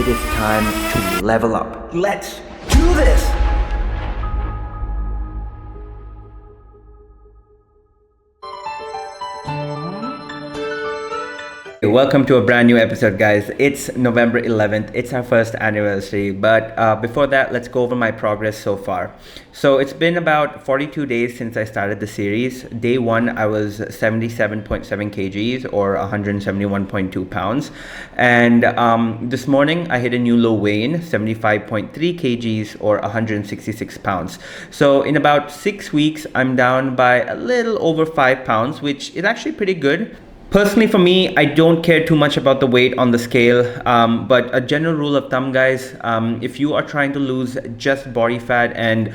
It is time to level up. Let's do this! Welcome to a brand new episode, guys. It's November 11th. It's our first anniversary. But before that, let's go over my progress so far. So it's been about 42 days since I started the series. Day one, I was 77.7 kgs or 171.2 pounds. And this morning, I hit a new low weigh-in, 75.3 kgs or 166 pounds. So in about 6 weeks, I'm down by a little over 5 pounds, which is actually pretty good. Personally, for me, I don't care too much about the weight on the scale, but a general rule of thumb, guys, if you are trying to lose just body fat and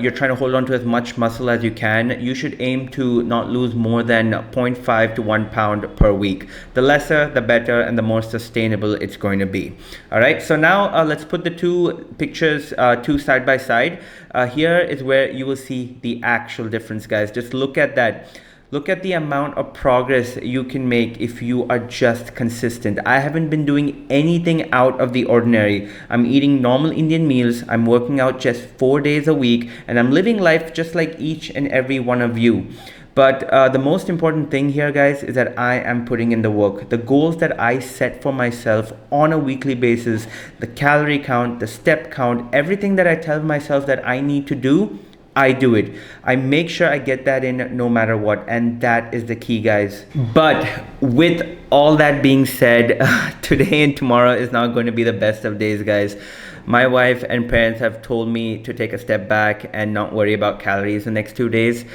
you're trying to hold on to as much muscle as you can, you should aim to not lose more than 0.5 to 1 pound per week. The lesser, the better, and the more sustainable it's going to be. All right, so now let's put the two pictures two side by side. Here is where you will see the actual difference, guys. Just look at that. Look at the amount of progress you can make if you are just consistent. I haven't been doing anything out of the ordinary. I'm eating normal Indian meals. I'm working out just 4 days a week, and I'm living life just like each and every one of you. But the most important thing here, guys, is that I am putting in the work. The goals that I set for myself on a weekly basis, the calorie count, the step count, everything that I tell myself that I need to do, I do it. I make sure I get that in no matter what, and that is the key, guys. But with all that being said, today and tomorrow is not going to be the best of days, guys. My wife and parents have told me to take a step back and not worry about calories the next 2 days.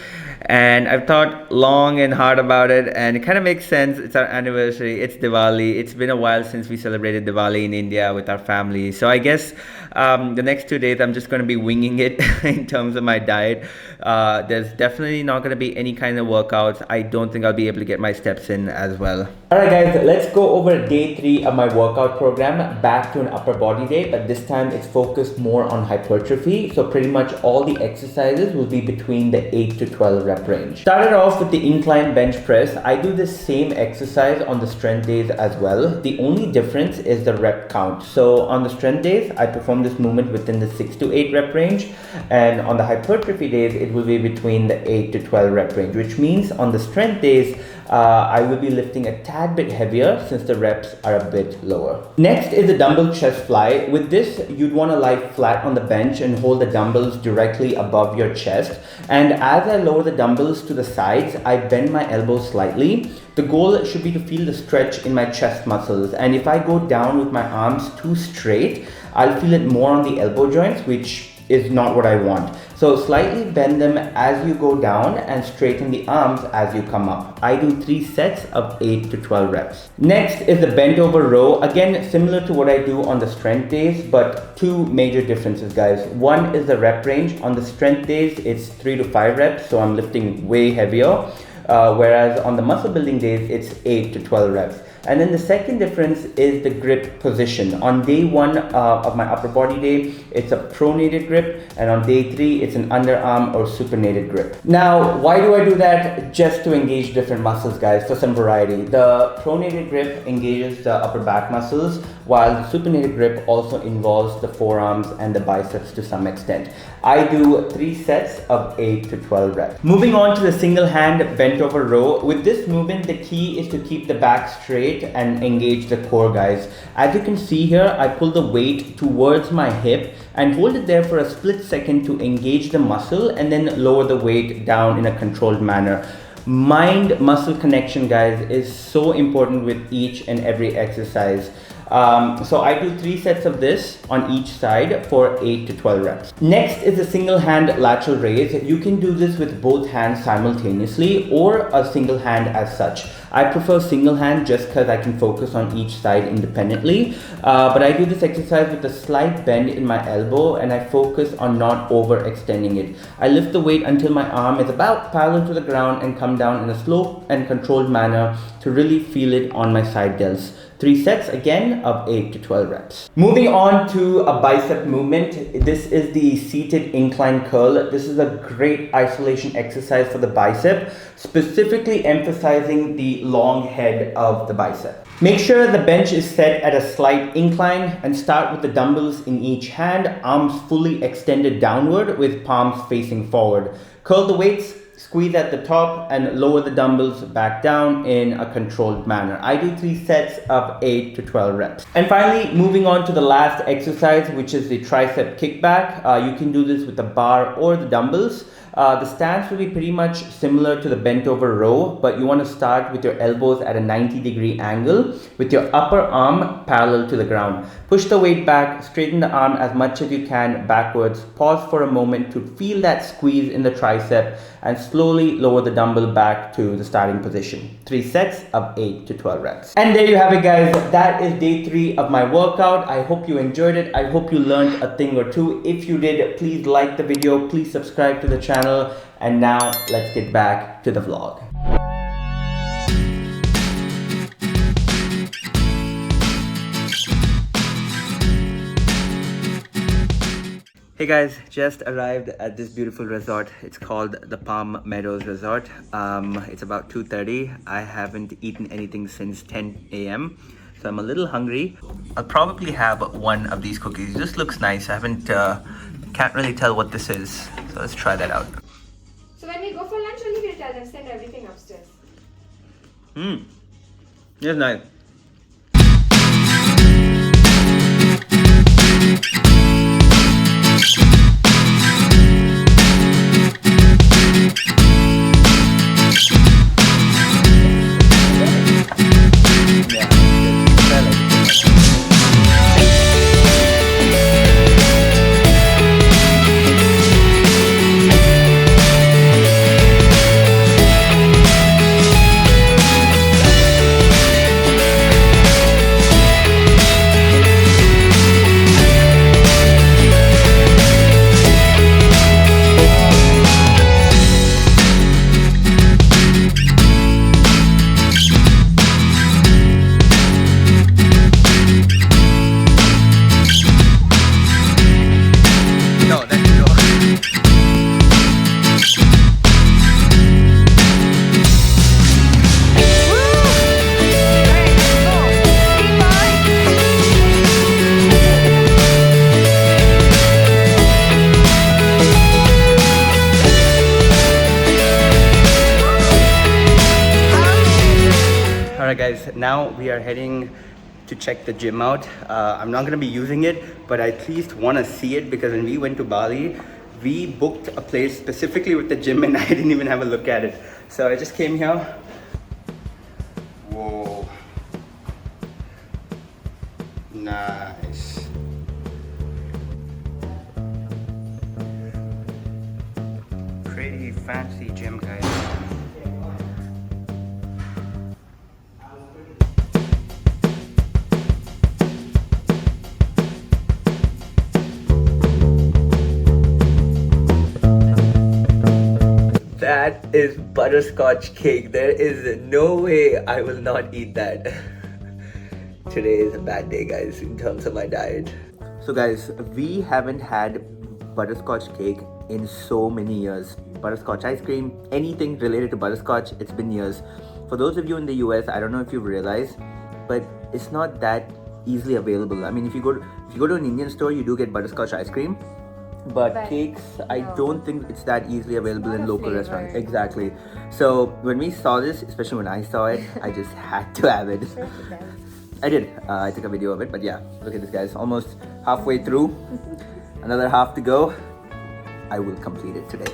And I've thought long and hard about it, and it kind of makes sense. It's our anniversary, it's Diwali. It's been a while since we celebrated Diwali in India with our family. So I guess the next 2 days I'm just going to be winging it in terms of my diet. There's definitely not going to be any kind of workouts. I don't think I'll be able to get my steps in as well. Alright guys, let's go over day 3 of my workout program, back to an upper body day, but this time it's focused more on hypertrophy. So pretty much all the exercises will be between the 8 to 12 rep range. Started off with the incline bench press. I do the same exercise on the strength days as well. The only difference is the rep count. So on the strength days, I perform this movement within the 6 to 8 rep range, and on the hypertrophy days, it will be between the 8 to 12 rep range, which means on the strength days, I will be lifting a tad bit heavier since the reps are a bit lower. Next is the dumbbell chest fly. With this, you'd want to lie flat on the bench and hold the dumbbells directly above your chest. And as I lower the dumbbells to the sides, I bend my elbows slightly. The goal should be to feel the stretch in my chest muscles. And if I go down with my arms too straight, I'll feel it more on the elbow joints, which is not what I want. So slightly bend them as you go down and straighten the arms as you come up. I do 3 sets of 8 to 12 reps. Next is the bent over row. Again, similar to what I do on the strength days, but 2 major differences, guys. One is the rep range. On the strength days, it's 3 to 5 reps, so I'm lifting way heavier. Whereas on the muscle building days, it's 8 to 12 reps. And then the second difference is the grip position. On day 1 of my upper body day, it's a pronated grip, and on day 3, it's an underarm or supinated grip. Now, why do I do that? Just to engage different muscles, guys, for some variety. The pronated grip engages the upper back muscles, while the supinated grip also involves the forearms and the biceps to some extent. I do 3 sets of 8 to 12 reps. Moving on to the single hand bent over row. With this movement, the key is to keep the back straight and engage the core, guys. As you can see here, I pull the weight towards my hip and hold it there for a split second to engage the muscle, and then lower the weight down in a controlled manner. Mind muscle connection, guys, is so important with each and every exercise. So I do 3 sets of this on each side for 8 to 12 reps. Next is a single hand lateral raise. You can do this with both hands simultaneously or a single hand as such. I prefer single hand just because I can focus on each side independently. But I do this exercise with a slight bend in my elbow, and I focus on not overextending it. I lift the weight until my arm is about parallel to the ground and come down in a slow and controlled manner to really feel it on my side delts. 3 sets again of 8 to 12 reps. Moving on to a bicep movement. This is the seated incline curl. This is a great isolation exercise for the bicep, specifically emphasizing the long head of the bicep. Make sure the bench is set at a slight incline and start with the dumbbells in each hand, arms fully extended downward with palms facing forward. Curl the weights, squeeze at the top, and lower the dumbbells back down in a controlled manner. I do 3 sets of 8 to 12 reps. And finally, moving on to the last exercise, which is the tricep kickback. You can do this with the bar or the dumbbells. The stance will be pretty much similar to the bent over row, but you want to start with your elbows at a 90-degree angle with your upper arm parallel to the ground. Push the weight back, straighten the arm as much as you can backwards, pause for a moment to feel that squeeze in the tricep, and slowly lower the dumbbell back to the starting position. 3 sets of 8 to 12 reps. And there you have it, guys. That is day 3 of my workout. I hope you enjoyed it. I hope you learned a thing or two. If you did, please like the video, please subscribe to the channel. And now let's get back to the vlog. Hey guys, just arrived at this beautiful resort. It's called the Palm Meadows Resort. It's about 2:30. I haven't eaten anything since 10 a.m. So I'm a little hungry. I'll probably have one of these cookies. It just looks nice. I can't really tell what this is. So let's try that out. So when we go for lunch, only we'll tell them, send everything upstairs. It's nice. Alright guys, now we are heading to check the gym out. I'm not going to be using it, but I at least want to see it because when we went to Bali, we booked a place specifically with the gym and I didn't even have a look at it. So I just came here. Whoa. Nice. Pretty fancy gym, guys. That is butterscotch cake. There is no way I will not eat that. Today is a bad day, guys, in terms of my diet. So guys, we haven't had butterscotch cake in so many years. Butterscotch ice cream, anything related to butterscotch, it's been years. For those of you in the US, I don't know if you've realized, but it's not that easily available. I mean, if you go to an Indian store, you do get butterscotch ice cream. But cakes, no. I don't think it's that easily available in local restaurants. Exactly. So when we saw this, especially when I saw it, I just had to have it. I did. I took a video of it, but yeah, look at this, guys. Almost halfway through. Another half to go. I will complete it today.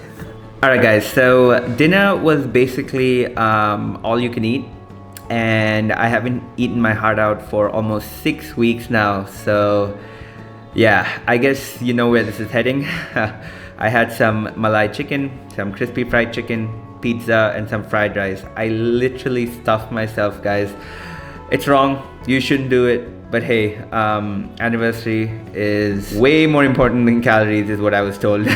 Alright guys, so dinner was basically all you can eat. And I haven't eaten my heart out for almost 6 weeks now. So yeah, I guess you know where this is heading. I had some Malai chicken, some crispy fried chicken, pizza, and some fried rice. I literally stuffed myself, guys. It's wrong. You shouldn't do it. But hey, anniversary is way more important than calories, is what I was told.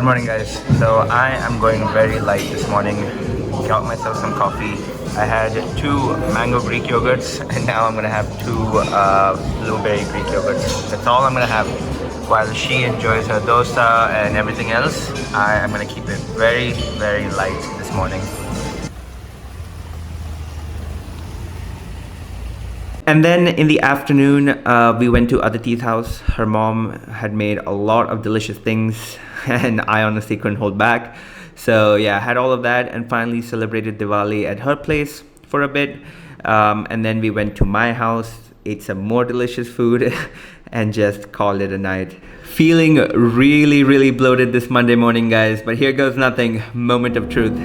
morning, guys. So I am going very light this morning. Got myself some coffee. I had 2 mango Greek yogurts, and now I'm gonna have 2 blueberry Greek yogurts. That's all I'm gonna have. While she enjoys her dosa and everything else, I am gonna keep it very, very light this morning. And then in the afternoon, we went to Aditi's house. Her mom had made a lot of delicious things, and I honestly couldn't hold back. So yeah, I had all of that and finally celebrated Diwali at her place for a bit. And then we went to my house, ate some more delicious food, and just called it a night. Feeling really, really bloated this Monday morning, guys, but here goes nothing. Moment of truth.